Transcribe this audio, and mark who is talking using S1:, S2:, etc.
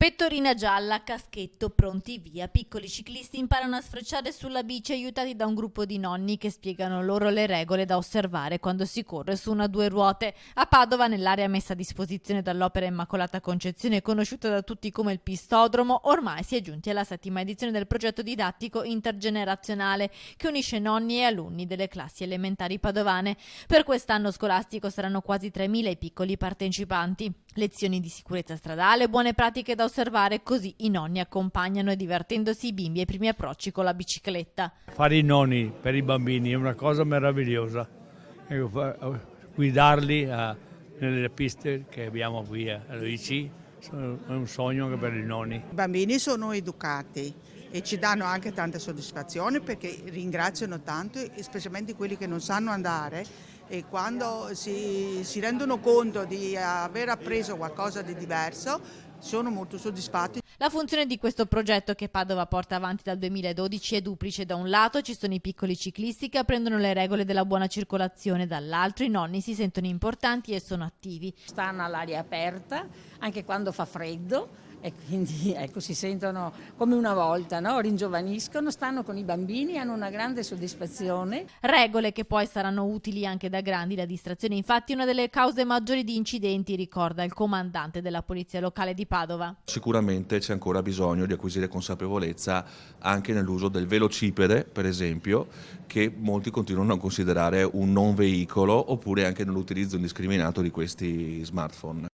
S1: Pettorina gialla, caschetto, pronti via. Piccoli ciclisti imparano a sfrecciare sulla bici aiutati da un gruppo di nonni che spiegano loro le regole da osservare quando si corre su una due ruote. A Padova, nell'area messa a disposizione dall'Opera Immacolata Concezione, conosciuta da tutti come il Pistodromo, ormai si è giunti alla 7ª edizione del progetto didattico intergenerazionale che unisce nonni e alunni delle classi elementari padovane. Per quest'anno scolastico saranno quasi 3.000 i piccoli partecipanti. Lezioni di sicurezza stradale, buone pratiche da osservare, così i nonni accompagnano e divertendosi i bimbi ai primi approcci con la bicicletta.
S2: Fare i nonni per i bambini è una cosa meravigliosa, guidarli nelle piste che abbiamo qui a Luigi è un sogno anche per i nonni.
S3: I bambini sono educati e ci danno anche tante soddisfazioni perché ringraziano tanto, specialmente quelli che non sanno andare, e quando si rendono conto di aver appreso qualcosa di diverso sono molto soddisfatti.
S1: La funzione di questo progetto che Padova porta avanti dal 2012 è duplice. Da un lato ci sono i piccoli ciclisti che apprendono le regole della buona circolazione, dall'altro i nonni si sentono importanti e sono attivi.
S4: Stanno all'aria aperta anche quando fa freddo e quindi si sentono come una volta, no? Ringiovaniscono, stanno con i bambini, hanno una grande soddisfazione.
S1: Regole che poi saranno utili anche da grandi. La distrazione infatti è una delle cause maggiori di incidenti, ricorda il comandante della Polizia Locale di Padova.
S5: Sicuramente c'è ancora bisogno di acquisire consapevolezza anche nell'uso del velocipede, per esempio, che molti continuano a considerare un non veicolo, oppure anche nell'utilizzo indiscriminato di questi smartphone.